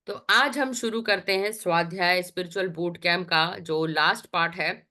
तो आज हम शुरू करते हैं स्वाध्याय स्पिरिचुअल बूट कैम्प का जो लास्ट पार्ट है।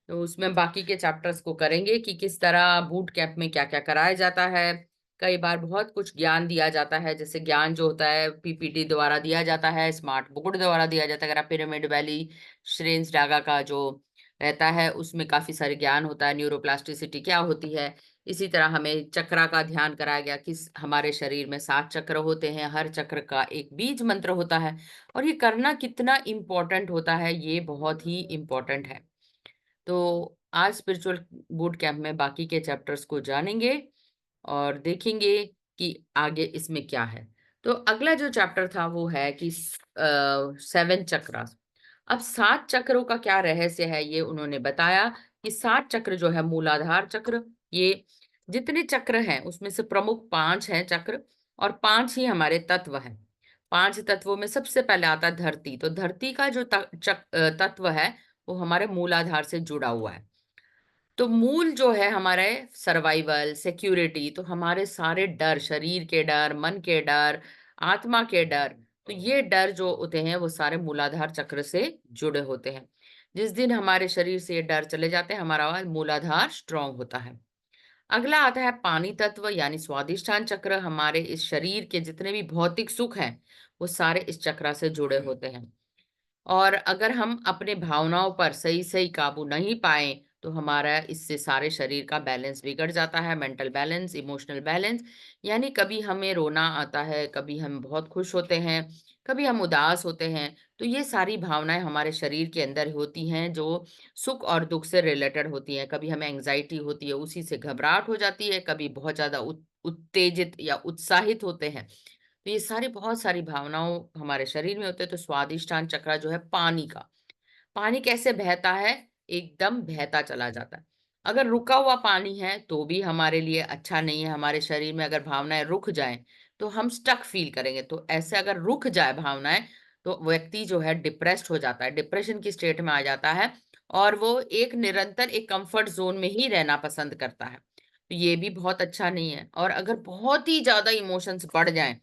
तो उसमें बाकी के चैप्टर्स को करेंगे कि किस तरह बूट कैंप में क्या-क्या कराया जाता है। कई बार बहुत कुछ ज्ञान दिया जाता है, जैसे ज्ञान जो होता है पीपीटी द्वारा दिया जाता है, स्मार्ट बोर्ड द्वारा दिया जाता है। अगर आप पिरामिड वैली श्रेंस डागा का जो रहता है, उसमें काफ़ी सारे ज्ञान होता है, न्यूरोप्लास्टिसिटी क्या होती है। इसी तरह हमें चक्रा का ध्यान कराया गया कि हमारे शरीर में 7 चक्र होते हैं, हर चक्र का एक बीज मंत्र होता है और ये करना कितना इम्पोर्टेंट होता है, ये बहुत ही इम्पोर्टेंट है। तो आज स्पिरिचुअल बूट कैंप में बाकी के चैप्टर्स को जानेंगे और देखेंगे कि आगे इसमें क्या है। तो अगला जो चैप्टर था वो है कि 7 चक्रास। अब 7 चक्रों का क्या रहस्य है ये उन्होंने बताया कि 7 चक्र जो है मूलाधार चक्र, ये जितने चक्र हैं उसमें से प्रमुख 5 हैं चक्र और 5 ही हमारे तत्व हैं। 5 तत्वों में सबसे पहले आता है धरती। तो धरती का जो तत्व है वो हमारे मूलाधार से जुड़ा हुआ है। तो मूल जो है हमारे सर्वाइवल, सिक्योरिटी, तो हमारे सारे डर, शरीर के डर, मन के डर, आत्मा के डर, तो ये डर जो होते हैं वो सारे मूलाधार चक्र से जुड़े होते हैं। जिस दिन हमारे शरीर से ये डर चले जाते हैं, हमारा मूलाधार स्ट्रांग होता है। अगला आता है पानी तत्व यानी स्वादिष्ठान चक्र। हमारे इस शरीर के जितने भी भौतिक सुख हैं, वो सारे इस चक्र से जुड़े होते हैं। और अगर हम अपने भावनाओं पर सही-सही काबू नहीं पाएँ, तो हमारा इससे सारे शरीर का बैलेंस बिगड़ जाता है, मेंटल बैलेंस, इमोशनल बैलेंस। यानी कभी हमें रोना आता है, कभी हम बहुत खुश होते हैं, कभी हम उदास होते हैं। तो ये सारी भावनाएँ हमारे शरीर के अंदर होती हैं, जो सुख और दुःख से रिलेटेड होती हैं। कभी हमें एंग्ज़ायटी होती है, उसी से घबराहट हो जाती है, कभी बहुत ज़्यादा उत्तेजित या उत्साहित होते हैं। तो ये सारी बहुत सारी भावनाओं हमारे शरीर में होते हैं। तो स्वादिष्टान चक्र जो है पानी का, पानी कैसे बहता है? एकदम बहता चला जाता है। अगर रुका हुआ पानी है तो भी हमारे लिए अच्छा नहीं है। हमारे शरीर में अगर भावनाएं रुक जाएं तो हम स्टक फील करेंगे। तो ऐसे अगर रुक जाए भावनाएं तो व्यक्ति जो है डिप्रेस्ड हो जाता है, डिप्रेशन की स्टेट में आ जाता है और वो एक निरंतर एक कंफर्ट जोन में ही रहना पसंद करता है। तो ये भी बहुत अच्छा नहीं है। और अगर बहुत ही ज्यादा इमोशंस बढ़ जाएं,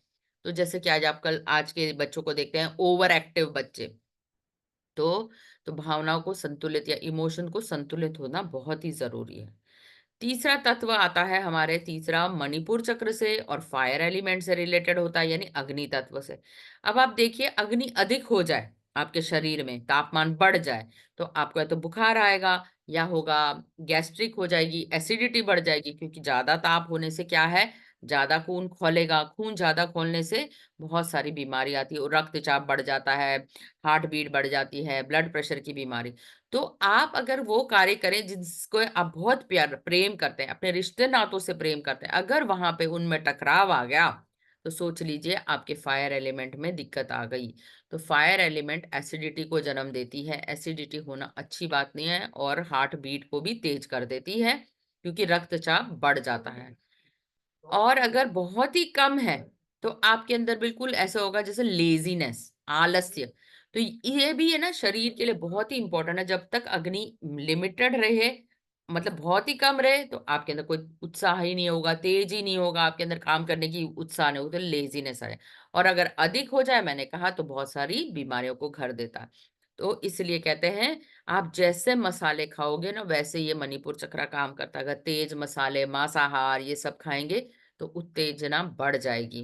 तो जैसे कि आज आप कल आज के बच्चों को देखते हैं, ओवर एक्टिव बच्चे, तो भावनाओं को संतुलित या इमोशन को संतुलित होना बहुत ही ज़रूरी है। तीसरा तत्व आता है हमारे, तीसरा मणिपुर चक्र से और फायर एलिमेंट से रिलेटेड होता है, यानी अग्नि तत्व से। अब आप देखिए, अग्नि अधिक हो जाए आपके शरीर में, तापमान बढ़ जाए, तो आपको या तो बुखार आएगा या होगा गैस्ट्रिक हो जाएगी, एसिडिटी बढ़ जाएगी, क्योंकि ज़्यादा ताप होने से क्या है, ज़्यादा खून खौलेगा, खून ज़्यादा खोलने से बहुत सारी बीमारी आती है और रक्तचाप बढ़ जाता है, हार्ट बीट बढ़ जाती है, ब्लड प्रेशर की बीमारी। तो आप अगर वो कार्य करें जिसको आप बहुत प्यार प्रेम करते हैं, अपने रिश्ते नातों से प्रेम करते हैं, अगर वहां पे उनमें टकराव आ गया, तो सोच लीजिए आपके फायर एलिमेंट में दिक्कत आ गई। तो फायर एलिमेंट एसिडिटी को जन्म देती है। एसिडिटी होना अच्छी बात नहीं है और हार्ट बीट को भी तेज कर देती है, क्योंकि रक्तचाप बढ़ जाता है। और अगर बहुत ही कम है, तो आपके अंदर बिल्कुल ऐसा होगा जैसे लेज़ीनेस, आलस्य। तो ये भी है ना, शरीर के लिए बहुत ही इम्पोर्टेंट है। जब तक अग्नि लिमिटेड रहे, मतलब बहुत ही कम रहे, तो आपके अंदर कोई उत्साह ही नहीं होगा, तेज ही नहीं होगा, आपके अंदर काम करने की उत्साह नहीं होगा, तो लेज़ीनेस आए। और अगर अधिक हो जाए, मैंने कहा, तो बहुत सारी बीमारियों को घर देता है। तो इसलिए कहते हैं, आप जैसे मसाले खाओगे ना, वैसे ये मणिपुर चक्र काम करता है। अगर तेज मसाले, मांसाहार ये सब खाएँगे, तो उत्तेजना बढ़ जाएगी,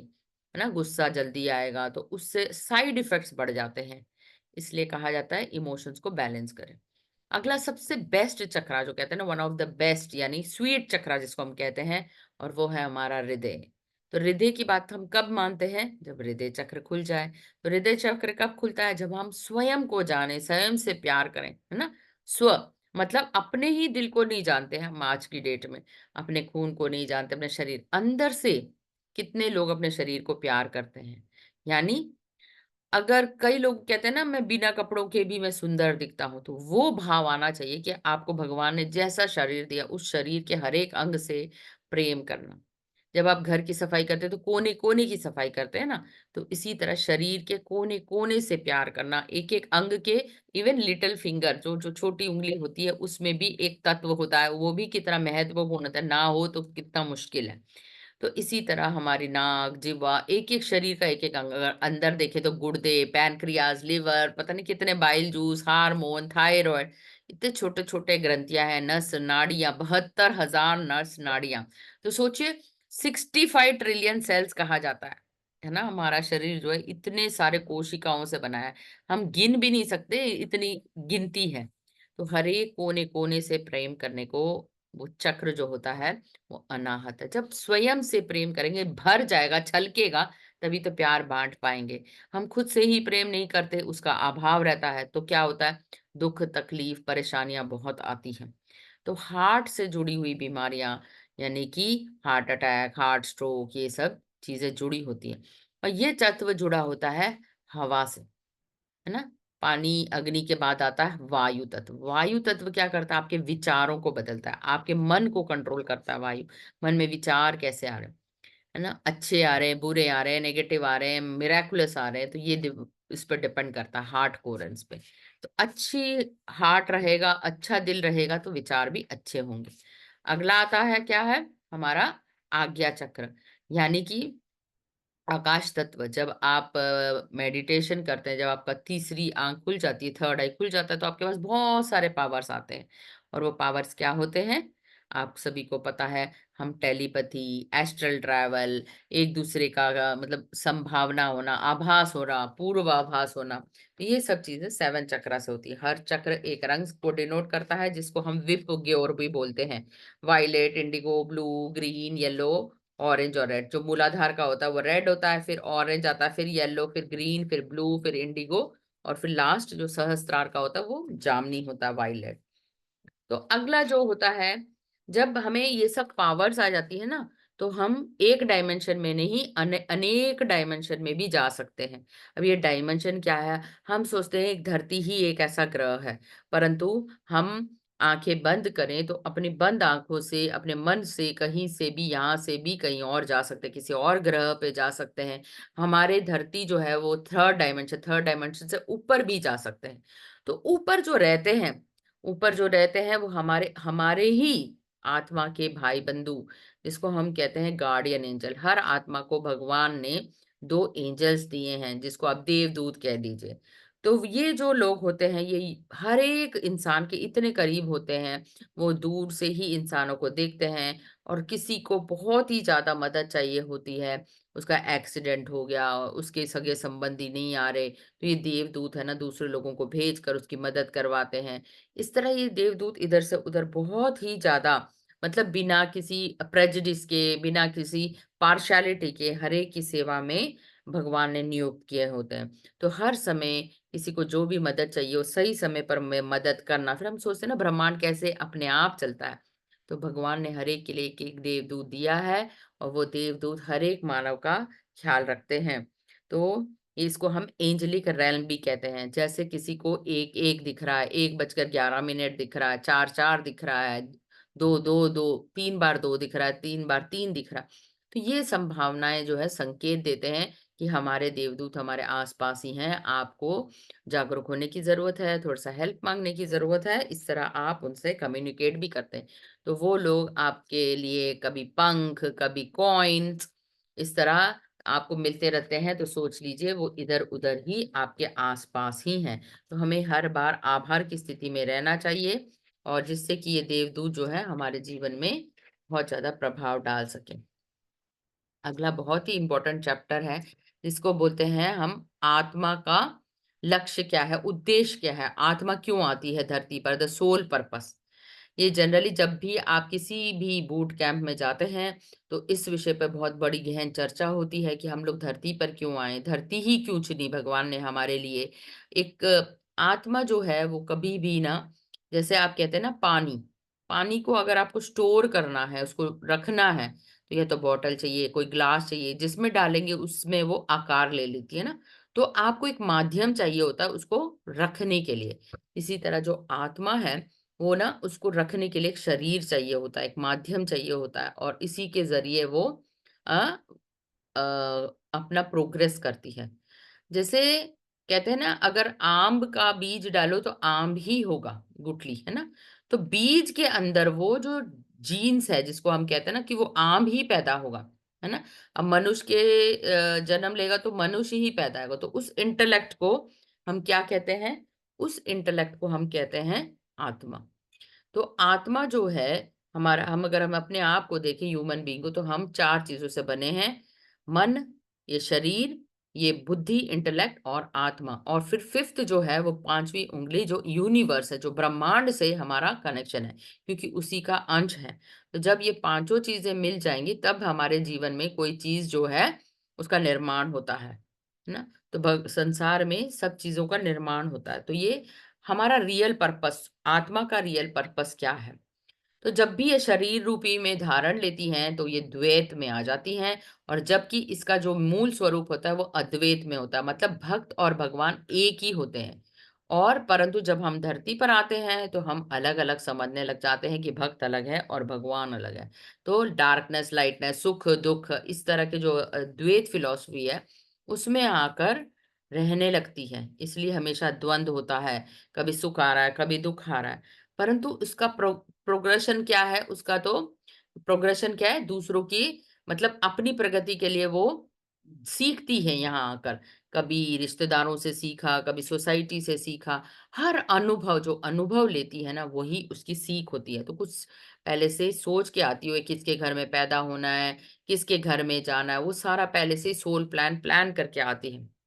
है ना? गुस्सा जल्दी आएगा, तो उससे साइड इफ़ेक्ट्स बढ़ जाते हैं। इसलिए कहा जाता है इमोशंस को बैलेंस करें। अगला सबसे बेस्ट चक्रा जो कहते हैं ना, वन ऑफ द बेस्ट यानी स्वीट चक्रा जिसको हम कहते हैं, और वो है हमारा हृदय। तो हृदय की बात हम कब मानते हैं? जब हृदय चक्र खुल जाए। तो हृदय चक्र कब खुलता है? जब हम स्वयं को जाने, स्वयं से प्यार करें, है ना? स्व मतलब अपने ही दिल को नहीं जानते हैं हम आज की डेट में, अपने खून को नहीं जानते, अपने शरीर अंदर से कितने लोग अपने शरीर को प्यार करते हैं। यानी अगर कई लोग कहते हैं ना, मैं बिना कपड़ों के भी मैं सुंदर दिखता हूँ, तो वो भाव आना चाहिए कि आपको भगवान ने जैसा शरीर दिया, उस शरीर के हर एक अंग से प्रेम करना। जब आप घर की सफाई करते हैं, तो कोने-कोने की सफाई करते हैं ना, तो इसी तरह शरीर के कोने-कोने से प्यार करना, एक-एक अंग के, इवन लिटिल फिंगर जो जो छोटी उँगली होती है, उसमें भी एक तत्व होता है, वो भी कितना महत्वपूर्ण होता है, ना हो तो कितना मुश्किल है। तो इसी तरह हमारी नाक, जिह्वा, एक-एक शरीर का एक-एक अंग, अगर अंदर देखें तो गुर्दे, पैनक्रियाज़, लिवर, पता नहीं कितने बाइल जूस, हार्मोन, थायरॉइड, इतने छोटे-छोटे ग्रंथियाँ हैं, नस, नाड़ियाँ, 72,000 नस, नाड़ियाँ। तो सोचिए 65 ट्रिलियन सेल्स कहा जाता है ना? हमारा शरीर जो है इतने सारे कोशिकाओं से बना है। हम गिन भी नहीं सकते, इतनी गिनती है। तो हर एक कोने-कोने से प्रेम करने को वो चक्र जो होता है वो अनाहत है। जब स्वयं से प्रेम करेंगे, भर जाएगा, छलकेगा, तभी तो प्यार बाँट पाएँगे। हम खुद से ही प्रेम नहीं करते, उसका अभाव रहता है, तो क्या होता है? दुःख, तकलीफ, परेशानियाँ बहुत आती हैं। तो हार्ट से जुड़ी हुई बीमारियाँ, यानी कि हार्ट अटैक, हार्ट स्ट्रोक, ये सब चीज़ें जुड़ी होती हैं। और ये तत्व जुड़ा होता है हवा से। है ना? पानी, अग्नि के बाद आता है वायु तत्व। वायु तत्व क्या करता है? आपके विचारों को बदलता है, आपके मन को कंट्रोल करता है वायु। मन में विचार कैसे आ रहे हैं, है ना? अच्छे आ रहे हैं, बुरे आ रहे हैं, नेगेटिव आ रहे हैं, मिरेकुलस आ रहे हैं, तो ये इस पर डिपेंड करता है हार्ट कोरेंस पे। तो अच्छी हार्ट रहेगा, अच्छा दिल रहेगा तो विचार भी अच्छे होंगे। अगला आता है क्या है? हमारा आज्ञा चक्र, यानी कि आकाश तत्व। जब आप मेडिटेशन करते हैं, जब आपका तीसरी आँख खुल जाती है, थर्ड आई खुल जाता है, तो आपके पास बहुत सारे पावर्स आते हैं। और वो पावर्स क्या होते हैं? आप सभी को पता है, हम टेलीपैथी, एस्ट्रल ट्रैवल, एक-दूसरे का मतलब संभावना होना, आभास होना, पूर्वाभास होना, तो ये सब चीज़ें 7 चक्रा से होती है। हर चक्र एक रंग को डिनोट करता है, जिसको हम विप ग्योर भी बोलते हैं। Violet, indigo, blue, green, yellow, orange और रेड। जो मूलाधार का होता है वो रेड होता है, फिर ऑरेंज आता है, फिर येलो, फिर ग्रीन, फिर ब्लू, फिर इंडिगो, और फिर लास्ट जो सहस्त्रार का होता है वो जामनी होता है, वायलेट। तो अगला जो होता है, जब हमें ये सब पावर्स आ जाती है ना, तो हम एक डायमेंशन में नहीं अनेक डायमेंशन में भी जा सकते हैं। अब ये डायमेंशन क्या है? हम सोचते हैं धरती ही एक ऐसा ग्रह है, परंतु हम आंखें बंद करें तो अपनी बंद आंखों से, अपने मन से कहीं से भी, यहाँ से भी कहीं और जा सकते हैं, किसी और ग्रह पे जा सकते हैं। हमारे धरती जो है वो थर्ड डायमेंशन से ऊपर भी जा सकते हैं। तो ऊपर जो रहते हैं वो हमारे हमारे ही आत्मा के भाई बंधु, जिसको हम कहते हैं गार्डियन एंजल। हर आत्मा को भगवान ने 2 एंजल्स दिए हैं, जिसको आप देवदूत कह दीजिए। तो ये जो लोग होते हैं, ये हर एक इंसान के इतने करीब होते हैं, वो दूर से ही इंसानों को देखते हैं, और किसी को बहुत ही ज़्यादा मदद चाहिए होती है, उसका एक्सीडेंट हो गया, उसके सगे-संबंधी नहीं आ रहे, तो ये देवदूत है ना, दूसरे लोगों को भेज कर उसकी मदद करवाते हैं। इस तरह ये देवदूत इधर से उधर बहुत ही ज़्यादा, मतलब बिना किसी प्रेजुडिस के, बिना किसी पार्शियलिटी के, हर एक की सेवा में भगवान ने नियुक्त किए होते हैं। तो हर समय किसी को जो भी मदद चाहिए हो, सही समय पर में मदद करना। फिर हम सोचते हैं ना, ब्रह्मांड कैसे अपने आप चलता है। तो भगवान ने हर एक के लिए एक-एक देवदूत दिया है, और वो देवदूत हर एक मानव का ख्याल रखते हैं। तो इसको हम एंजेलिक रेल्म भी कहते हैं। जैसे किसी को 1-1 दिख रहा है, 1 बजकर 11 मिनट दिख रहा है, 4-4 दिख रहा है, 2-2-2, 3 बार 2 दिख रहा है, 3 बार 3 दिख रहा है। तो ये संभावनाएँ जो है संकेत देते हैं कि हमारे देवदूत हमारे आस-पास ही हैं। आपको जागरूक होने की ज़रूरत है, थोड़ा-सा हेल्प माँगने की ज़रूरत है, इस तरह आप उनसे कम्युनिकेट भी करते हैं। तो वो लोग आपके लिए कभी पंख, कभी कॉइन्स, इस तरह आपको मिलते रहते हैं, तो सोच लीजिए वो इधर-उधर ही आपके आस-पास ही हैं। तो हमें हर बार आभार की स्थिति में रहना चाहिए, और जिससे कि ये देवदूत जो है हमारे जीवन में बहुत ज़्यादा प्रभाव डाल सकें। अगला बहुत ही इम्पोर्टेंट चैप्टर है, जिसको बोलते हैं हम आत्मा का लक्ष्य क्या है, उद्देश्य क्या है, आत्मा क्यों आती है धरती पर, द सोल पर्पस। ये जनरली जब भी आप किसी भी बूट कैंप में जाते हैं, तो इस विषय पे बहुत बड़ी गहन चर्चा होती है कि हम लोग धरती पर क्यों आए, धरती ही क्यों चुनी भगवान ने हमारे लिए। एक आत्मा जो है वो कभी भी ना, जैसे आप कहते हैं ना पानी, पानी को अगर आपको स्टोर करना है, उसको रखना है, तो या तो बॉटल चाहिए, कोई ग्लास चाहिए, जिसमें डालेंगे उसमें वो आकार ले लेती है ना। तो आपको एक माध्यम चाहिए होता है उसको रखने के लिए। इसी तरह जो आत्मा है, वो ना उसको रखने के लिए एक शरीर चाहिए होता है, एक माध्यम चाहिए होता है, और इसी के ज़रिए वो अ अ, अपना प्रोग्रेस करती है। जैसे कहते हैं ना, अगर आम का बीज डालो तो आम ही होगा, गुठली, है ना? तो बीज के अंदर वो जो जीन्स है, जिसको हम कहते हैं ना कि वो आम ही पैदा होगा। है ना? अब मनुष्य के जन्म लेगा तो मनुष्य ही पैदा होगा, तो उस इंटेलेक्ट को हम क्या कहते हैं? उस इंटेलेक्ट को हम कहते हैं आत्मा। तो आत्मा जो है हमारा, हम अगर हम अपने आप को देखें ह्यूमन बीइंग को, तो हम 4 चीज़ों से बने हैं। मन, ये शरीर, ये बुद्धि, इंटेलेक्ट और आत्मा। और फिर 5th जो है वो 5वीं उँगली जो यूनिवर्स है, जो ब्रह्मांड से हमारा कनेक्शन है, क्योंकि उसी का अंश है। तो जब ये पाँचों चीज़ें मिल जाएँगी तब हमारे जीवन में कोई चीज़ जो है उसका निर्माण होता है ना? तो भग संसार में सब चीज़ों का निर्माण होता है। तो ये हमारा रियल पर्पस, आत्मा का रियल पर्पस क्या है? तो जब भी ये शरीर रूपी में धारण लेती हैं, तो ये द्वैत में आ जाती हैं, और जबकि इसका जो मूल स्वरूप होता है वो अद्वैत में होता है, मतलब भक्त और भगवान एक ही होते हैं। और परंतु जब हम धरती पर आते हैं तो हम अलग-अलग समझने लग जाते हैं कि भक्त अलग है और भगवान अलग है। तो डार्कनेस, लाइटनेस, सुख, दुःख, इस तरह के जो द्वैत फिलॉसफी है, उसमें आकर रहने लगती है। इसलिए हमेशा द्वंद होता है, कभी सुख आ रहा है, कभी दुःख आ रहा है। परंतु उसका प्रोग्रेशन क्या है? उसका तो प्रोग्रेशन क्या है? दूसरों की, मतलब अपनी प्रगति के लिए वो सीखती है यहाँ आकर। कभी रिश्तेदारों से सीखा, कभी सोसाइटी से सीखा। हर अनुभव, जो अनुभव लेती है ना, वही उसकी सीख होती है। तो कुछ पहले से सोच के आती है, किसके घर में पैदा होना है, किसके घर में जाना है, वो सारा पहले से सोल प्लान करके आती है।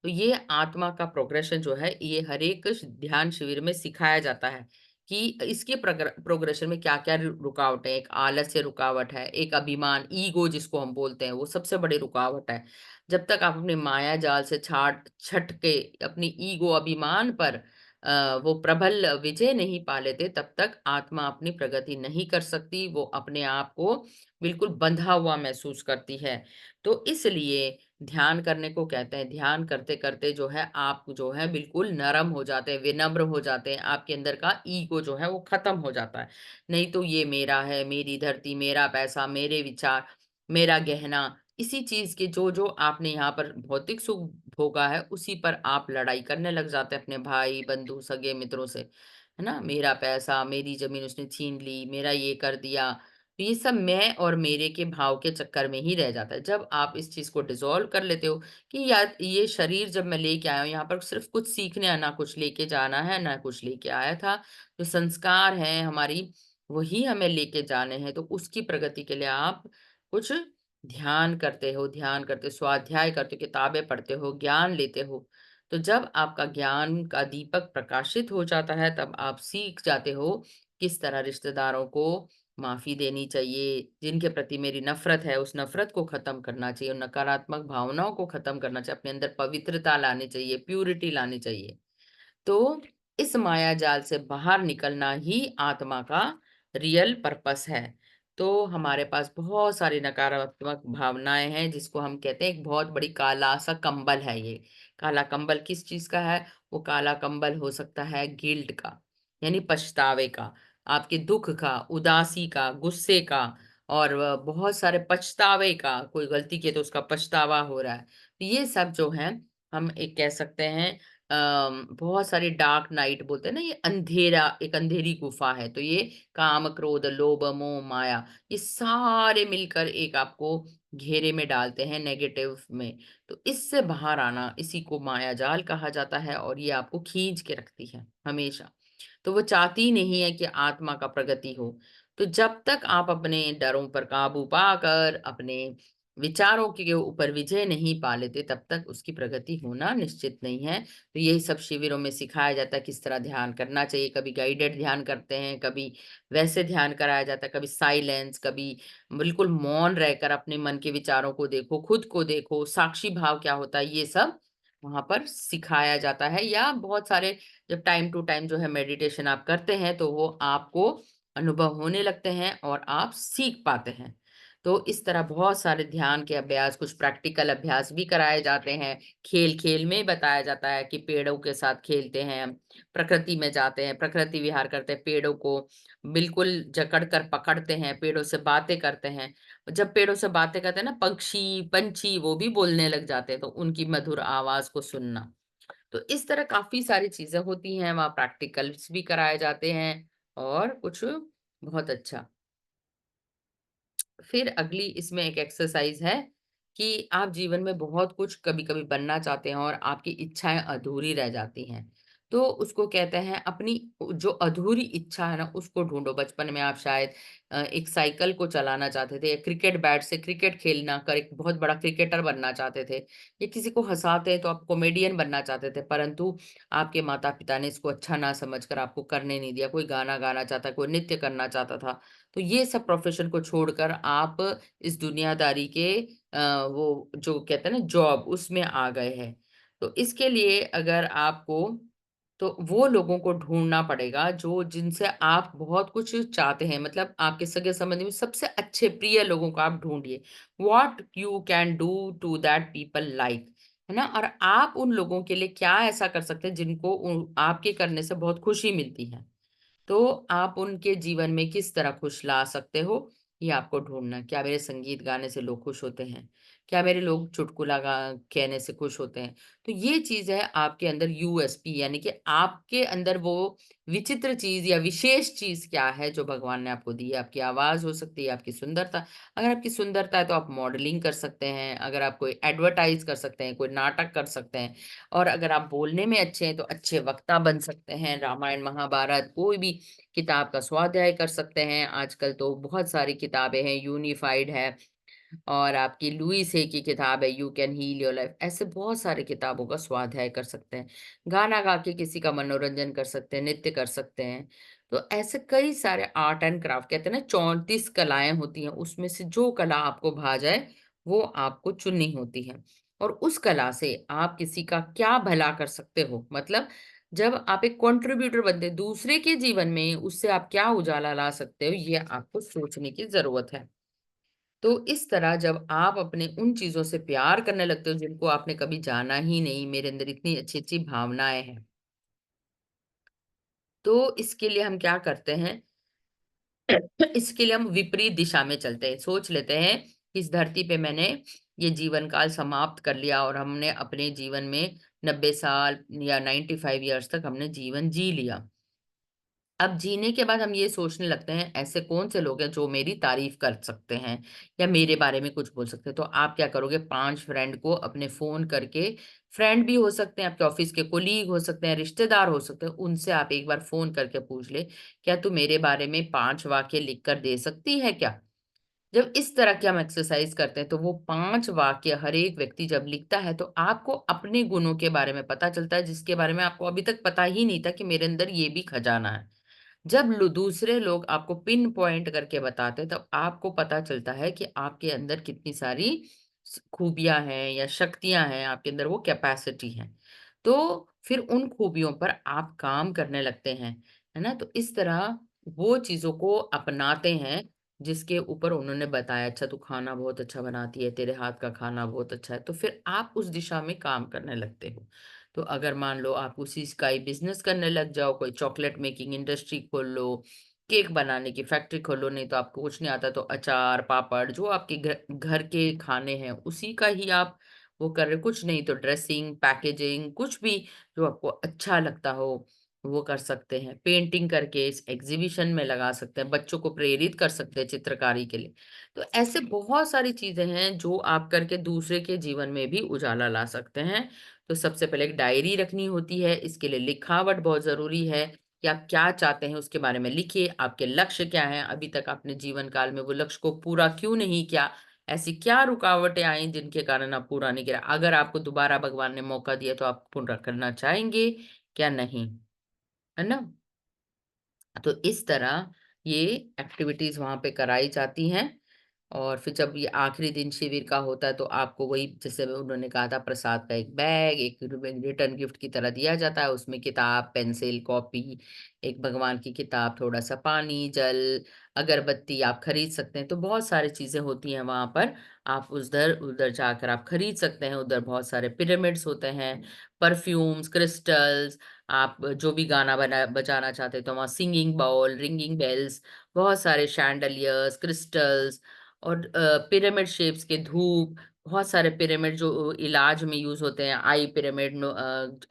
तो ये आत्मा का प्रोग्रेशन जो है, ये हर एक ध्यान शिविर में सिखाया जाता है कि इसके प्रोग्रेशन में क्या-क्या रुकावट है। एक आलस्य रुकावट है, एक अभिमान, ईगो जिसको हम बोलते हैं, वो सबसे बड़ी रुकावट है। जब तक आप अपने माया जाल से छाट छट के अपनी ईगो, अभिमान पर वो प्रबल विजय नहीं पा लेते, तब तक आत्मा अपनी प्रगति नहीं कर सकती। वो अपने आप को बिल्कुल बंधा हुआ महसूस करती है। तो इसलिए ध्यान करने को कहते हैं। ध्यान करते-करते जो है आप जो है बिल्कुल नरम हो जाते हैं, विनम्र हो जाते हैं। आपके अंदर का ईगो जो है वो खत्म हो जाता है। नहीं तो ये मेरा है, मेरी धरती, मेरा पैसा, मेरे विचार, मेरा गहना, इसी चीज़ के जो-जो आपने यहाँ पर भौतिक सुख भोगा है, उसी पर आप लड़ाई करने लग जाते हैं अपने भाई, बंधु, सगे मित्रों से। है ना? मेरा पैसा, मेरी ज़मीन उसने छीन ली, मेरा ये कर दिया। तो ये सब मैं और मेरे के भाव के चक्कर में ही रह जाता है। जब आप इस चीज़ को डिसॉल्व कर लेते हो कि यार ये शरीर जब मैं लेके आया हूँ यहाँ पर सिर्फ़ कुछ सीखने है, ना कुछ लेके जाना है, ना कुछ लेके आया था। जो संस्कार हैं हमारी, वही हमें लेके जाने हैं। तो उसकी प्रगति के लिए आप कुछ ध्यान करते हो, ध्यान करते, स्वाध्याय करते हो, किताबें पढ़ते हो, ज्ञान लेते हो। तो जब आपका ज्ञान का दीपक प्रकाशित हो जाता है, तब आप सीख जाते हो किस तरह रिश्तेदारों को माफ़ी देनी चाहिए, जिनके प्रति मेरी नफ़रत है, उस नफ़रत को ख़त्म करना चाहिए, उन नकारात्मक भावनाओं को ख़त्म करना चाहिए, अपने अंदर पवित्रता लानी चाहिए, प्यूरिटी लानी चाहिए। तो इस माया जाल से बाहर निकलना ही आत्मा का रियल पर्पस है। तो हमारे पास बहुत सारी नकारात्मक भावनाएँ हैं जिसको हम कहते हैं एक बहुत बड़ी काला-सा कंबल है ये। काला कंबल किस चीज़ का है? वो काला कंबल हो सकता है गिल्ट का, यानी पछतावे का, आपके दुःख का, उदासी का, गुस्से का, और बहुत सारे पछतावे का, कोई गलती की है तो उसका पछतावा हो रहा है। तो ये सब जो है हम एक कह सकते हैं बहुत सारी डार्क नाइट बोलते हैं ना, ये अंधेरा, एक अंधेरी गुफा है। तो ये काम, क्रोध, लोभ, मोह, माया, ये सारे मिलकर एक आपको घेरे में डालते हैं नेगेटिव में। तो इससे बाहर आना, इसी को माया जाल कहा जाता है, और ये आपको खींच के रखती है हमेशा। तो वो चाहती नहीं है कि आत्मा का प्रगति हो। तो जब तक आप अपने डरों पर काबू पाकर अपने विचारों के ऊपर विजय नहीं पा लेते, तब तक उसकी प्रगति होना निश्चित नहीं है। तो यही सब शिविरों में सिखाया जाता है किस तरह ध्यान करना चाहिए। कभी गाइडेड ध्यान करते हैं, कभी वैसे ध्यान कराया जाता है, कभी साइलेंस, कभी बिल्कुल मौन रहकर अपने मन के विचारों को देखो, खुद को देखो, साक्षी भाव क्या होता है, ये सब वहाँ पर सिखाया जाता है। या बहुत सारे जब टाइम टू टाइम जो है मेडिटेशन आप करते हैं, तो वो आपको अनुभव होने लगते हैं और आप सीख पाते हैं। तो इस तरह बहुत सारे ध्यान के अभ्यास, कुछ प्रैक्टिकल अभ्यास भी कराए जाते हैं। खेल-खेल में बताया जाता है कि पेड़ों के साथ खेलते हैं, प्रकृति में जाते हैं, प्रकृति विहार करते हैं, पेड़ों को बिल्कुल जकड़ कर पकड़ते हैं, पेड़ों से बातें करते हैं। जब पेड़ों से बातें करते हैं ना, पक्षी, पंछी वो भी बोलने लग जाते हैं, तो उनकी मधुर आवाज़ को सुनना। तो इस तरह काफ़ी सारी चीज़ें होती हैं, वहाँ प्रैक्टिकल्स भी कराए जाते हैं और कुछ बहुत अच्छा। फिर अगली इसमें एक एक्सरसाइज है कि आप जीवन में बहुत कुछ कभी-कभी बनना चाहते हैं और आपकी इच्छाएँ अधूरी रह जाती हैं। तो उसको कहते हैं अपनी जो अधूरी इच्छा है ना उसको ढूँढो। बचपन में आप शायद एक साइकिल को चलाना चाहते थे या क्रिकेट बैट से क्रिकेट खेलना कर एक बहुत बड़ा क्रिकेटर बनना चाहते थे या किसी को हँसाते हैं तो आप कॉमेडियन बनना चाहते थे, परंतु आपके माता-पिता ने इसको अच्छा ना समझकर आपको करने नहीं दिया। कोई गाना गाना चाहता, कोई नृत्य करना चाहता था। तो ये सब प्रोफ़ेशन को छोड़कर आप इस दुनियादारी के वो जो कहते हैं ना जॉब उसमें आ गए हैं। तो इसके लिए अगर आपको तो वो लोगों को ढूँढना पड़ेगा जो जिनसे आप बहुत कुछ चाहते हैं, मतलब आपके सगे-संबंधी में सबसे अच्छे प्रिय लोगों को आप ढूँढिए। What you can do to that people like, है ना? और आप उन लोगों के लिए क्या ऐसा कर सकते हैं जिनको आपके करने से बहुत खुशी मिलती है। तो आप उनके जीवन में किस तरह खुश ला सकते हो, ये आपको ढूँढना है। क्या मेरे संगीत गाने से लोग खुश होते हैं? क्या मेरे लोग चुटकुला गा कहने से खुश होते हैं? तो ये चीज़ है आपके अंदर यूएसपी, यानी कि आपके अंदर वो विचित्र चीज़ या विशेष चीज़ क्या है जो भगवान ने आपको दी है। आपकी आवाज़ हो सकती है, आपकी सुंदरता। अगर आपकी सुंदरता है तो आप मॉडलिंग कर सकते हैं, अगर आप कोई एडवर्टाइज़ कर सकते हैं, कोई नाटक कर सकते हैं और अगर आप बोलने में अच्छे हैं तो अच्छे वक्ता बन सकते हैं। रामायण, महाभारत कोई भी किताब का स्वाध्याय कर सकते हैं। आजकल तो बहुत सारी किताबें हैं, यूनिफाइड है और आपकी लुईस है की किताब है you can heal your life. ऐसे बहुत सारे किताबों का स्वाध्याय कर सकते हैं। गाना गा के किसी का मनोरंजन कर सकते हैं, नृत्य कर सकते हैं। तो ऐसे कई सारे आर्ट एंड क्राफ्ट कहते हैं ना 34 कलाएँ होती हैं, उसमें से जो कला आपको भा जाए, वो आपको चुननी होती है। और उस कला से आप किसी का क्या भला कर सकते हो? मतलब जब आप एक कंट्रीब्यूटर बनते हैं दूसरे के जीवन में, उससे आप क्या उजाला ला सकते हो, ये आपको सोचने की ज़रूरत है। तो इस तरह जब आप अपने उन चीज़ों से प्यार करने लगते हो जिनको आपने कभी जाना ही नहीं, मेरे अंदर इतनी अच्छी-अच्छी भावनाएँ हैं। तो इसके लिए हम क्या करते हैं, इसके लिए हम विपरीत दिशा में चलते हैं। सोच लेते हैं, इस धरती पे मैंने ये जीवन काल समाप्त कर लिया और हमने अपने जीवन में 90 साल या 95 इयर्स तक हमने जीवन जी लिया। अब जीने के बाद हम ये सोचने लगते हैं ऐसे कौन से लोग हैं जो मेरी तारीफ कर सकते हैं या मेरे बारे में कुछ बोल सकते हैं। तो आप क्या करोगे, 5 फ्रेंड को अपने फ़ोन करके, फ्रेंड भी हो सकते हैं, आपके ऑफ़िस के कोलीग हो सकते हैं, रिश्तेदार हो सकते हैं, उनसे आप एक बार फ़ोन करके पूछ ले, क्या तू मेरे बारे में 5 वाक्य लिख कर दे सकती है क्या? जब इस तरह की हम एक्सरसाइज़ करते हैं तो वो 5 वाक्य हर एक व्यक्ति जब लिखता है तो आपको अपने गुणों के बारे में पता चलता है जिसके बारे में आपको अभी तक पता ही नहीं था कि मेरे अंदर ये भी खजाना है। जब दूसरे लोग आपको पिन पॉइंट करके बताते हैं, तब आपको पता चलता है कि आपके अंदर कितनी सारी खूबियां हैं या शक्तियां हैं, आपके अंदर वो कैपेसिटी है। तो फिर उन खूबियों पर आप काम करने लगते हैं, है ना? तो इस तरह वो चीजों को अपनाते हैं जिसके ऊपर उन्होंने बताया, अच्छा तू खाना बहुत अच्छा बनाती है, तेरे हाथ का खाना बहुत अच्छा है, तो फिर आप उस दिशा में काम करने लगते हो। तो अगर मान लो आप उसी का ही बिज़नेस करने लग जाओ, कोई चॉकलेट मेकिंग इंडस्ट्री खोल लो, केक बनाने की फैक्ट्री खोलो, नहीं तो आपको कुछ नहीं आता तो अचार, पापड़ जो आपके घर के खाने हैं, उसी का ही आप वो कर रहे हो। कुछ नहीं तो ड्रेसिंग, पैकेजिंग कुछ भी जो आपको अच्छा लगता हो, वो कर सकते हैं। पेंटिंग करके इस एग्ज़िबिशन में लगा सकते हैं, बच्चों को प्रेरित कर सकते हैं चित्रकारी के लिए। तो ऐसे बहुत सारी चीज़ें हैं जो आप करके दूसरे के जीवन में भी उजाला ला सकते हैं। तो सबसे पहले एक डायरी रखनी होती है, इसके लिए लिखावट बहुत ज़रूरी है कि आप क्या चाहते हैं उसके बारे में लिखिए, आपके लक्ष्य क्या हैं, अभी तक आपने जीवन काल में वो लक्ष्य को पूरा क्यों नहीं किया, ऐसी क्या रुकावटें आई जिनके कारण आप पूरा नहीं किया? अगर आपको दोबारा भगवान ने मौका दिया तो आप पूरा करना चाहेंगे, क्या नहीं? है ना? तो इस तरह ये एक्टिविटीज़ वहाँ पे कराई जाती हैं और फिर जब ये आखिरी दिन शिविर का होता है तो आपको वही जैसे उन्होंने कहा था प्रसाद का एक बैग, एक रिटर्न गिफ्ट की तरह दिया जाता है। उसमें किताब, पेंसिल, कॉपी, एक भगवान की किताब, थोड़ा-सा पानी, जल, अगरबत्ती आप खरीद सकते हैं। तो बहुत सारी चीज़ें होती हैं वहाँ पर। आप उधर उधर जाकर आप खरीद सकते हैं। उधर बहुत सारे पिरामिड्स होते हैं, परफ्यूम्स, क्रिस्टल्स, आप जो भी गाना बजाना चाहते हैं तो वहाँ सिंगिंग बाउल, रिंगिंग बेल्स, बहुत सारे शैंडलियर्स, क्रिस्टल्स और पिरामिड शेप्स के धूप, बहुत सारे पिरामिड जो इलाज में यूज़ होते हैं, आई पिरामिड,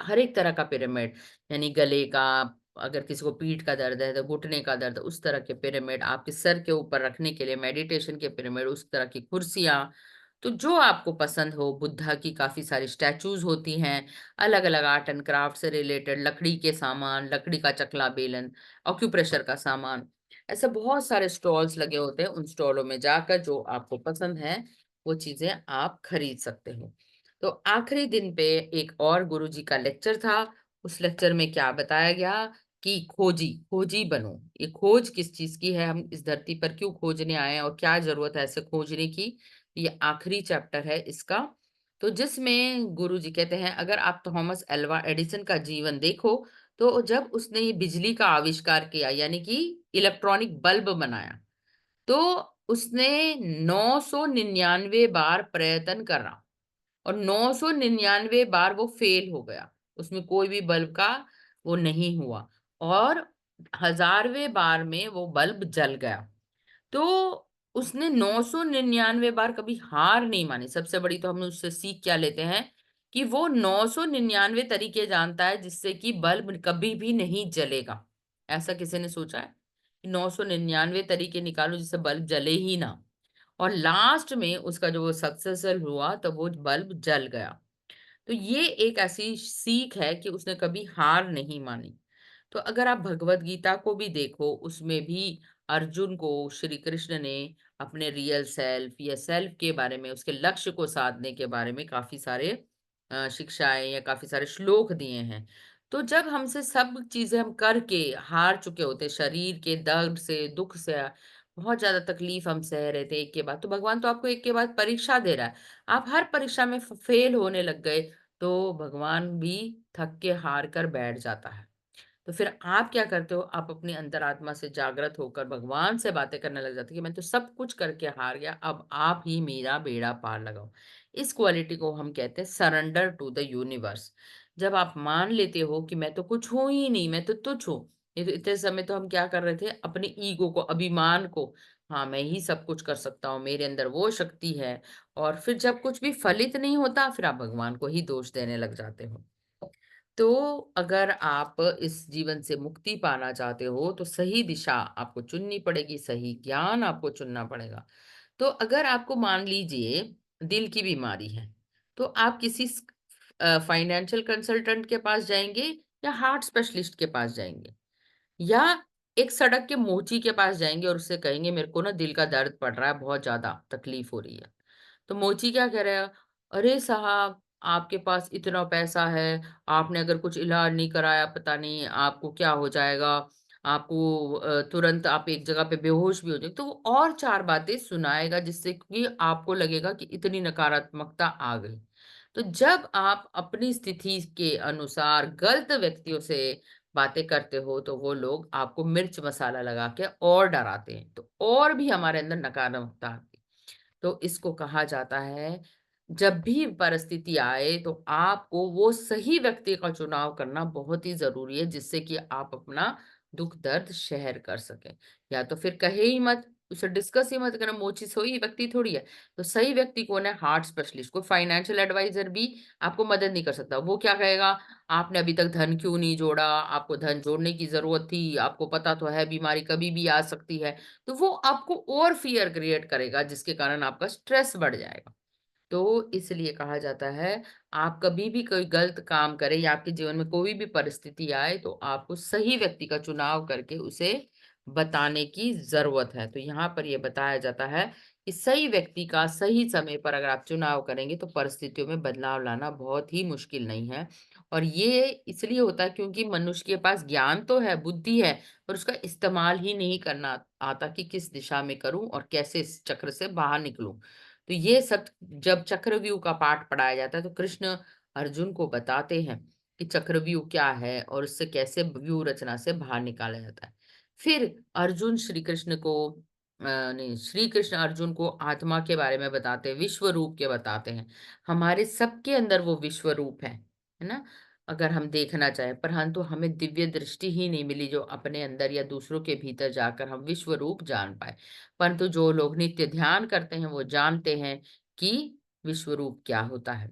हर एक तरह का पिरामिड यानी गले का, अगर किसी को पीठ का दर्द है तो घुटने का दर्द, उस तरह के पिरामिड, आपके सर के ऊपर रखने के लिए मेडिटेशन के पिरामिड, उस तरह की कुर्सियां, तो जो आपको पसंद हो। बुद्धा की काफी सारी स्टैचूज होती हैं, अलग अलग आर्ट एंड क्राफ्ट से रिलेटेड, लकड़ी के सामान, लकड़ी का चकला बेलन, ऑक्यूप्रेशर का सामान, ऐसे बहुत सारे स्टॉल्स लगे होते हैं। उन स्टॉलों में जाकर जो आपको पसंद है वो चीजें आप खरीद सकते हो। तो आखिरी दिन पे एक और गुरुजी का लेक्चर था। उस लेक्चर में क्या बताया गया कि खोजी खोजी बनो। ये खोज किस चीज की है, हम इस धरती पर क्यों खोजने आए हैं और क्या जरूरत है ऐसे खोजने की, ये आखिरी चैप्टर है इसका। तो जिसमें गुरुजी कहते हैं, अगर आप थॉमस एल्वा एडिसन का जीवन देखो, तो जब उसने ये बिजली का आविष्कार किया, यानी कि इलेक्ट्रॉनिक बल्ब बनाया, तो उसने 999 बार प्रयत्न करा और 999 बार वो फेल हो गया। उसमें कोई भी बल्ब का वो नहीं हुआ, और 1000वें बार में वो बल्ब जल गया। तो उसने 999 बार कभी हार नहीं मानी। सबसे बड़ी तो हम उससे सीख क्या लेते हैं कि वो 999 तरीके जानता है जिससे कि बल्ब कभी भी नहीं जलेगा। ऐसा किसी ने सोचा है कि 999 तरीके निकालो जिससे बल्ब जले ही ना, और लास्ट में उसका जो सक्सेसफुल हुआ तो वो बल्ब जल गया। तो ये एक ऐसी सीख है कि उसने कभी हार नहीं मानी। तो अगर आप भगवत गीता को भी देखो, उसमें भी अर्जुन को श्री कृष्ण ने अपने रियल सेल्फ या सेल्फ के बारे में, उसके लक्ष्य को साधने के बारे में काफी सारे शिक्षाएं या काफी सारे श्लोक दिए हैं। तो जब हमसे सब चीजें हम करके हार चुके होते, शरीर के दर्द से, दुख से, बहुत ज्यादा तकलीफ हम सह रहे थे एक के बाद, तो भगवान तो आपको एक के बाद परीक्षा दे रहा है। आप हर परीक्षा में फेल होने लग गए, तो भगवान भी थक के हार कर बैठ जाता है। तो फिर आप क्या करते हो, आप अपनी अंतरात्मा से जागृत होकर भगवान से बातें करने लग जाते हो कि मैं तो सब कुछ करके हार गया, अब आप ही मेरा बेड़ा पार लगाओ। इस क्वालिटी को हम कहते हैं सरेंडर टू द यूनिवर्स। जब आप मान लेते हो कि मैं तो कुछ हूं ही नहीं, मैं तो तुच्छ हूँ। ये तो इतने समय तो हम क्या कर रहे थे, अपने ईगो को, अभिमान को, हाँ मैं ही सब कुछ कर सकता हूँ, मेरे अंदर वो शक्ति है। और फिर जब कुछ भी फलित नहीं होता, फिर आप भगवान को ही दोष देने लग जाते हो। तो अगर आप इस जीवन से मुक्ति पाना चाहते हो, तो सही दिशा आपको चुननी पड़ेगी, सही ज्ञान आपको चुनना पड़ेगा। तो अगर आपको मान लीजिए दिल की बीमारी है, तो आप किसी फाइनेंशियल कंसल्टेंट के पास जाएंगे या हार्ट स्पेशलिस्ट के पास जाएंगे, या एक सड़क के मोची के पास जाएंगे और उससे कहेंगे मेरे को ना दिल का दर्द पड़ रहा है, बहुत ज्यादा तकलीफ हो रही है। तो मोची क्या कह रहा है, अरे साहब आपके पास इतना पैसा है, आपने अगर कुछ इलाज नहीं कराया पता नहीं आपको क्या हो जाएगा, आपको तुरंत आप एक जगह पे बेहोश भी हो जाए, तो वो और चार बातें सुनाएगा जिससे कि आपको लगेगा कि इतनी नकारात्मकता आ गई। तो जब आप अपनी स्थिति के अनुसार गलत व्यक्तियों से बातें करते हो, तो वो लोग आपको मिर्च मसाला लगा के और डराते हैं, तो और भी हमारे अंदर नकारात्मकता आती है। तो इसको कहा जाता है, जब भी परिस्थिति आए तो आपको वो सही व्यक्ति का चुनाव करना बहुत ही जरूरी है, जिससे कि आप अपना दुख दर्द शेयर कर सकें। या तो फिर कहे ही मत, उसे डिस्कस ही मत करना, मोची सोई व्यक्ति थोड़ी है। तो सही व्यक्ति कौन है, हार्ट स्पेशलिस्ट। कोई फाइनेंशियल एडवाइजर भी आपको मदद नहीं कर सकता। वो क्या कहेगा, आपने अभी तक धन क्यों नहीं जोड़ा, आपको धन जोड़ने की जरूरत थी, आपको पता तो है बीमारी कभी भी आ सकती है। तो वो आपको और फियर क्रिएट करेगा, जिसके कारण आपका स्ट्रेस बढ़ जाएगा। तो इसलिए कहा जाता है, आप कभी भी कोई गलत काम करें या आपके जीवन में कोई भी परिस्थिति आए, तो आपको सही व्यक्ति का चुनाव करके उसे बताने की जरूरत है। तो यहाँ पर यह बताया जाता है कि सही व्यक्ति का सही समय पर अगर आप चुनाव करेंगे, तो परिस्थितियों में बदलाव लाना बहुत ही मुश्किल नहीं है। और ये इसलिए होता है क्योंकि मनुष्य के पास ज्ञान तो है, बुद्धि है, पर उसका इस्तेमाल ही नहीं करना आता कि किस दिशा में करूं और कैसे इस चक्र से बाहर निकलूं। तो ये सब जब चक्रव्यूह का पाठ पढ़ाया जाता है, तो कृष्ण अर्जुन को बताते हैं कि चक्रव्यूह क्या है और उससे कैसे व्यूह रचना से बाहर निकाला जाता है। फिर अर्जुन श्री कृष्ण को नहीं, श्री कृष्ण अर्जुन को आत्मा के बारे में बताते हैं, विश्व रूप के बताते हैं। हमारे सबके अंदर वो विश्व रूप है ना, अगर हम देखना चाहें, परंतु हमें दिव्य दृष्टि ही नहीं मिली जो अपने अंदर या दूसरों के भीतर जाकर हम विश्व रूप जान पाए। परंतु जो लोग नित्य ध्यान करते हैं वो जानते हैं कि विश्व रूप क्या होता है।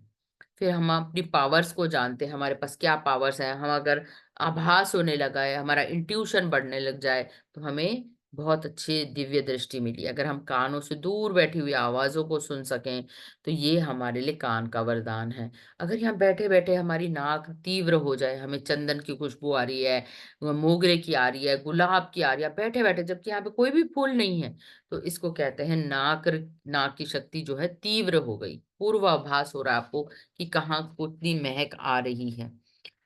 फिर हम अपनी पावर्स को जानते हैं, हमारे पास क्या पावर्स हैं। हम अगर आभास होने लगा है, हमारा इंट्यूशन बढ़ने लग जाए, तो हमें बहुत अच्छी दिव्य दृष्टि मिली। अगर हम कानों से दूर बैठी हुई आवाज़ों को सुन सकें, तो ये हमारे लिए कान का वरदान है। अगर यहाँ बैठे-बैठे हमारी नाक तीव्र हो जाए, हमें चंदन की खुशबू आ रही है, मोगरे की आ रही है, गुलाब की आ रही है, बैठे-बैठे, जबकि यहाँ पे कोई भी फूल नहीं है, तो इसको कहते हैं नाक की शक्ति जो है तीव्र हो गई। पूर्वाभास हो रहा है आपको कि कहाँ कितनी महक आ रही है।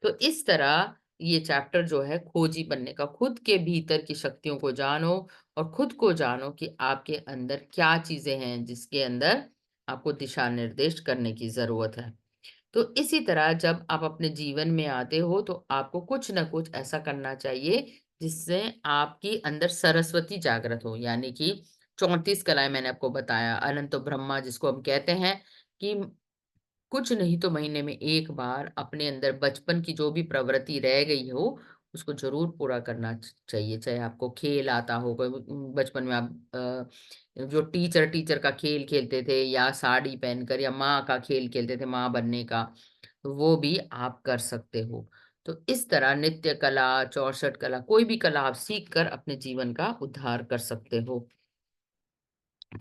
तो इस तरह ये चैप्टर जो है खोजी बनने का, खुद के भीतर की शक्तियों को जानो और खुद को जानो कि आपके अंदर क्या चीज़ें हैं जिसके अंदर आपको दिशा निर्देश करने की ज़रूरत है। तो इसी तरह जब आप अपने जीवन में आते हो, तो आपको कुछ न कुछ ऐसा करना चाहिए जिससे आपकी अंदर सरस्वती जागृत हो। यानी कि 34 कलाएँ मैंने आपको बताया, अनंतो ब्रह्मा जिसको हम कहते हैं कि कुछ नहीं तो महीने में 1 बार अपने अंदर बचपन की जो भी प्रवृत्ति रह गई हो, उसको ज़रूर पूरा करना चाहिए। चाहे आपको खेल आता हो, कोई बचपन में आप जो टीचर का खेल खेलते थे, या साड़ी पहनकर, या माँ का खेल खेलते थे, माँ बनने का, तो वो भी आप कर सकते हो। तो इस तरह नृत्य कला, 64 कला, कोई भी कला आप सीख कर अपने जीवन का उद्धार कर सकते हो।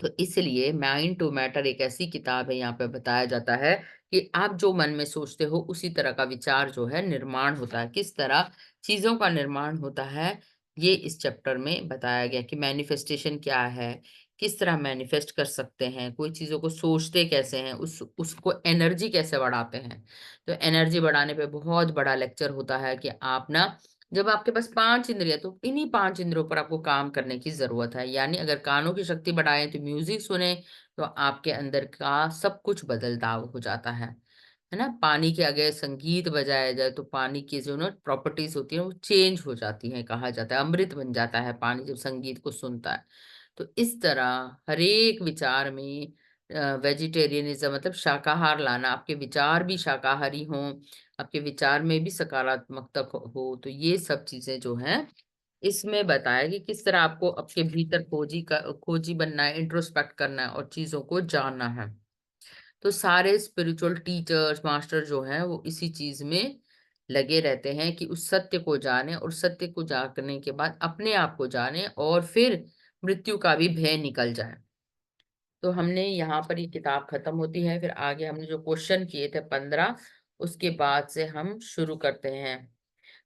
तो इसलिए माइंड टू मैटर एक ऐसी किताब है, यहाँ पे बताया जाता है कि आप जो मन में सोचते हो उसी तरह का विचार जो है निर्माण होता है। किस तरह चीजों का निर्माण होता है, ये इस चैप्टर में बताया गया कि मैनिफेस्टेशन क्या है, किस तरह मैनिफेस्ट कर सकते हैं, कोई चीजों को सोचते कैसे हैं, उसको एनर्जी कैसे बढ़ाते हैं। तो एनर्जी बढ़ाने पे बहुत बड़ा लेक्चर होता है कि आप ना, जब आपके पास 5 इंद्रिय, तो इन्हीं 5 इंद्रियों पर आपको काम करने की ज़रूरत है। यानी अगर कानों की शक्ति बढ़ाएँ तो म्यूज़िक सुनें, तो आपके अंदर का सब कुछ बदलाव हो जाता है ना? पानी के अगर संगीत बजाया जाए, तो पानी की जो ना प्रॉपर्टीज़ होती हैं वो चेंज हो जाती हैं, कहा जाता है। अमृत बन जाता है पानी जब संगीत को सुनता है। तो इस तरह हर एक विचार में वेजिटेरियनिज़्म मतलब शाकाहार लाना, आपके विचार भी शाकाहारी हों, आपके विचार में भी सकारात्मकता हो, तो ये सब चीज़ें जो हैं, इसमें बताया कि किस तरह आपको आपके भीतर खोजी बनना है, इंट्रोस्पेक्ट करना है और चीज़ों को जानना है। तो सारे स्पिरिचुअल टीचर्स, मास्टर जो हैं, वो इसी चीज़ में लगे रहते हैं कि उस सत्य को जानें, और सत्य को जानने के बाद अपने आप को जानें, और फिर मृत्यु का भी भय निकल जाए। तो हमने यहाँ पर ये किताब खत्म होती है, फिर आगे हमने जो क्वेश्चन किए थे 15, उसके बाद से हम शुरू करते हैं।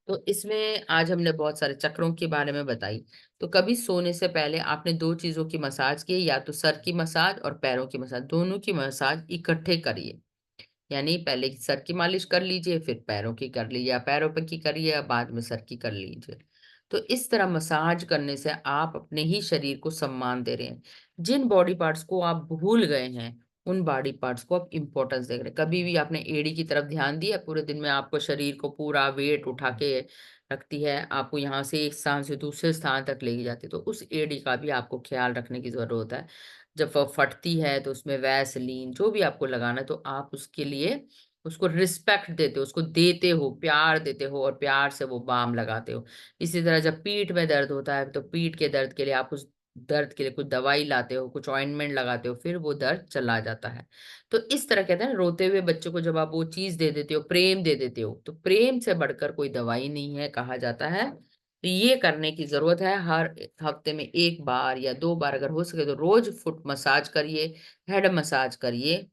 तो इसमें आज हमने बहुत सारे चक्रों के बारे में बताई। तो कभी सोने से पहले आपने 2 चीज़ों की मसाज की, या तो सर की मसाज और पैरों की मसाज, दोनों की मसाज इकट्ठे करिए। यानी पहले सर की मालिश कर लीजिए, फिर पैरों की कर लीजिए, या पैरों पे की करिए, या बाद में सर की कर लीजिए। तो इस तरह मसाज करने से आप अपने ही शरीर को सम्मान दे रहे हैं। जिन बॉडी पार्ट्स को आप भूल गए हैं, उन बॉडी पार्ट्स को आप इम्पोर्टेंस दे रहे हैं। कभी भी आपने एड़ी की तरफ ध्यान दिया, पूरे दिन में आपको शरीर को पूरा वेट उठा के रखती है, आपको यहाँ से एक स्थान से दूसरे स्थान तक लेके जाती है, तो उस एड़ी का भी आपको ख्याल रखने की ज़रूरत है। जब वो फटती है, तो उसमें वैसलीन जो भी आपको लगाना है, तो आप उसके लिए उसको रिस्पेक्ट देते हो, उसको देते हो, प्यार देते हो, और प्यार से वो बाम लगाते हो। इसी तरह जब पीठ में दर्द होता है, तो पीठ के दर्द के लिए आप उस दर्द के लिए कुछ दवाई लाते हो, कुछ ऑइंटमेंट लगाते हो, फिर वो दर्द चला जाता है। तो इस तरह कहते हैं ना, रोते हुए बच्चे को जब आप वो चीज़ दे देते हो, प्रेम दे देते हो, तो प्रेम से बढ़कर कोई दवाई नहीं है, कहा जाता है। तो ये करने की ज़रूरत है, हर हफ्ते में 1 बार या 2 बार अगर हो सके तो रोज़ फुट मसाज करिए, हेड मसाज करिए,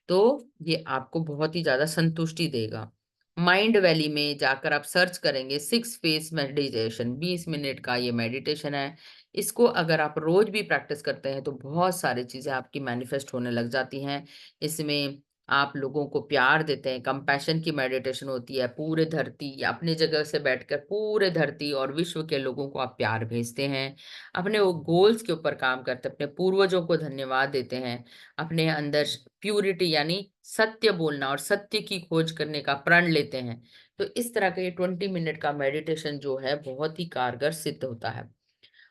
तो ये आपको बहुत ही ज़्यादा संतुष्टि देगा। माइंड वैली में जाकर आप सर्च करेंगे, 6 फेस मेडिटेशन, 20 मिनट का ये मेडिटेशन है। इसको अगर आप रोज़ भी प्रैक्टिस करते हैं, तो बहुत सारी चीज़ें आपकी मैनिफेस्ट होने लग जाती हैं। इसमें आप लोगों को प्यार देते हैं, कंपैशन की मेडिटेशन होती है, पूरे धरती या अपनी जगह से बैठकर पूरे धरती और विश्व के लोगों को आप प्यार भेजते हैं। अपने वो गोल्स के ऊपर काम करते हैं, अपने पूर्वजों को धन्यवाद देते हैं, अपने अंदर प्यूरिटी यानी सत्य बोलना और सत्य की खोज करने का प्रण लेते हैं। तो इस तरह का ये 20 मिनट का मेडिटेशन जो है, बहुत ही कारगर सिद्ध होता है।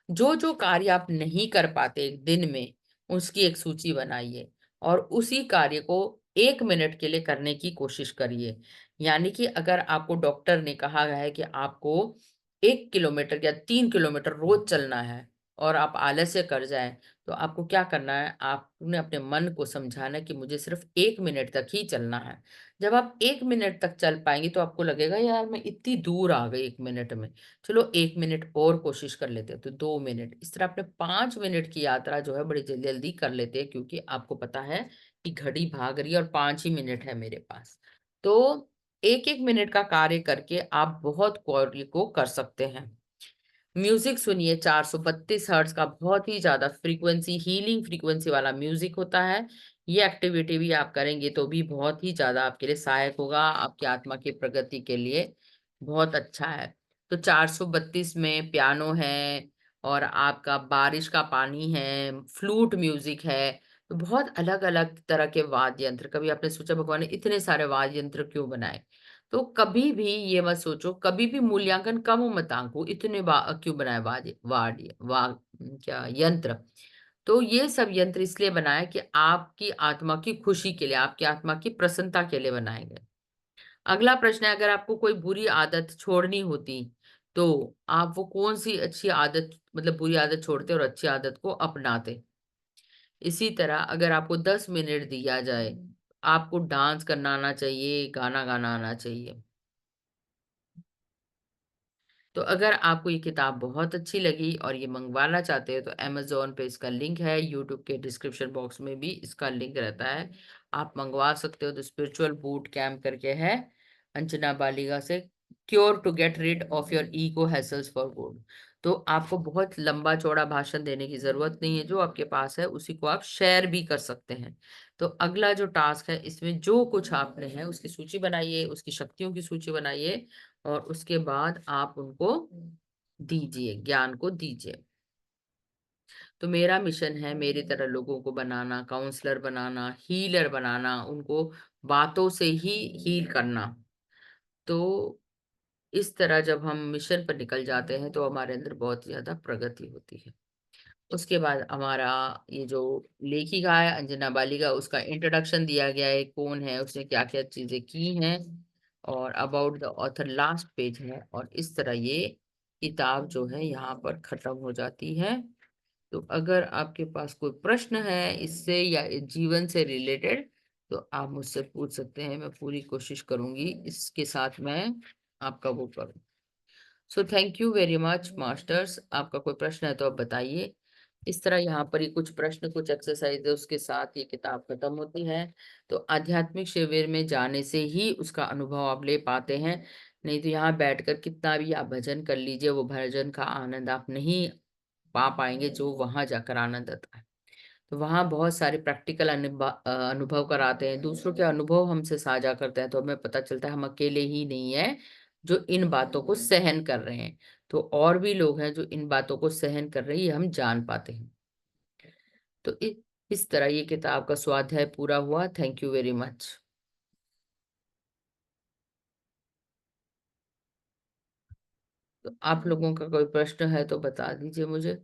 जो कार्य आप नहीं कर पाते एक दिन में, उसकी एक सूची बनाइए, और उसी कार्य को 1 मिनट के लिए करने की कोशिश करिए। यानी कि अगर आपको डॉक्टर ने कहा है कि आपको 1 किलोमीटर या 3 किलोमीटर रोज़ चलना है, और आप आलस्य कर जाएँ, तो आपको क्या करना है, आपने अपने मन को समझाना है कि मुझे सिर्फ 1 मिनट तक ही चलना है। जब आप 1 मिनट तक चल पाएँगी तो आपको लगेगा यार मैं इतनी दूर आ गई 1 मिनट में। चलो 1 मिनट और कोशिश कर लेते हैं, तो 2 मिनट। इस तरह अपने 5 मिनट की यात्रा जो है बड़ी जल्दी-जल्दी कर लेते हैं, क्योंकि आपको पता है कि घड़ी भाग रही है और 5 ही मिनट है मेरे पास। तो 1-1 मिनट का कार्य करके आप बहुत कार्य को कर सकते हैं। म्यूजिक सुनिए, 432 हर्ट्ज का बहुत ही ज़्यादा फ्रीक्वेंसी, हीलिंग फ्रीक्वेंसी वाला म्यूजिक होता है। ये एक्टिविटी भी आप करेंगे तो भी बहुत ही ज़्यादा आपके लिए सहायक होगा, आपकी आत्मा की प्रगति के लिए बहुत अच्छा है। तो 432 में पियानो है और आपका बारिश का पानी है, फ्लूट म्यूजिक है, तो बहुत अलग-अलग तरह के वाद्य यंत्र। कभी आपने सोचा भगवान ने इतने सारे वाद्य यंत्र क्यों बनाए? तो कभी भी ये मत सोचो, कभी भी मूल्यांकन कम मत आंको, इतने क्यों बनाए क्या यंत्र। तो ये सब यंत्र इसलिए बनाए कि आपकी आत्मा की खुशी के लिए, आपकी आत्मा की प्रसन्नता के लिए बनाए गए। अगला प्रश्न है, अगर आपको कोई बुरी आदत छोड़नी होती, तो आप वो कौन-सी अच्छी आदत, मतलब बुरी आदत छोड़ते और अच्छी आदत को अपनाते? इसी तरह अगर आपको 10 मिनट दिया जाए, आपको डांस करना आना चाहिए, गाना गाना आना चाहिए। तो अगर आपको ये किताब बहुत अच्छी लगी और ये मंगवाना चाहते हो तो अमेज़न पे इसका लिंक है, यूट्यूब के डिस्क्रिप्शन बॉक्स में भी इसका लिंक रहता है। आप मंगवा सकते हो। द स्पिरिचुअल बूट कैम्प करके है, अंजना बालिगा से, cure to get rid of your ego hassles for good. तो आपको बहुत लंबा-चौड़ा भाषण देने की ज़रूरत नहीं है, जो आपके पास है उसी को आप शेयर भी कर सकते हैं। तो अगला जो टास्क है, इसमें जो कुछ आपने है उसकी सूची बनाइए, उसकी शक्तियों की सूची बनाइए और उसके बाद आप उनको दीजिए, ज्ञान को दीजिए। तो मेरा मिशन है मेरी तरह लोगों को बनाना, काउंसलर बनाना, हीलर बनाना, उनको बातों से ही हील करना। तो इस तरह जब हम मिशन पर निकल जाते हैं तो हमारे अंदर बहुत ज़्यादा प्रगति होती है। उसके बाद हमारा ये जो लेखिका है अंजना बालिगा, उसका इंट्रोडक्शन दिया गया है, कौन है, उसने क्या-क्या चीज़ें की हैं और about the author last page है, और इस तरह ये किताब जो है यहाँ पर खत्म हो जाती है। तो अगर आपके पास कोई प्रश्न है इससे या इस जीवन से रिलेटेड, तो आप मुझसे पूछ सकते हैं। मैं पूरी कोशिश करूँगी इसके साथ मैं आपका वो करूँ। So thank you very much masters. आपका कोई प्रश्न है तो आप बताइए। इस तरह यहाँ पर ही कुछ प्रश्न, कुछ एक्सरसाइज है, उसके साथ ये किताब खत्म होती है। तो आध्यात्मिक शिविर में जाने से ही उसका अनुभव आप ले पाते हैं, नहीं तो यहाँ बैठकर कितना भी आप भजन कर लीजिए, वो भजन का आनंद आप नहीं पा पाएंगे जो वहां जाकर आनंद आता है। तो वहाँ बहुत सारे प्रैक्टिकल अनुभव कराते हैं, दूसरों के अनुभव हमसे साझा करते हैं, तो हमें पता चलता है हम अकेले ही नहीं है जो इन बातों को सहन कर रहे हैं। तो और भी लोग हैं जो इन बातों को सहन कर रहे हैं, ये हम जान पाते हैं। तो इस तरह ये किताब का स्वाध्याय पूरा हुआ। Thank you very much. तो आप लोगों का कोई प्रश्न है तो बता दीजिए मुझे।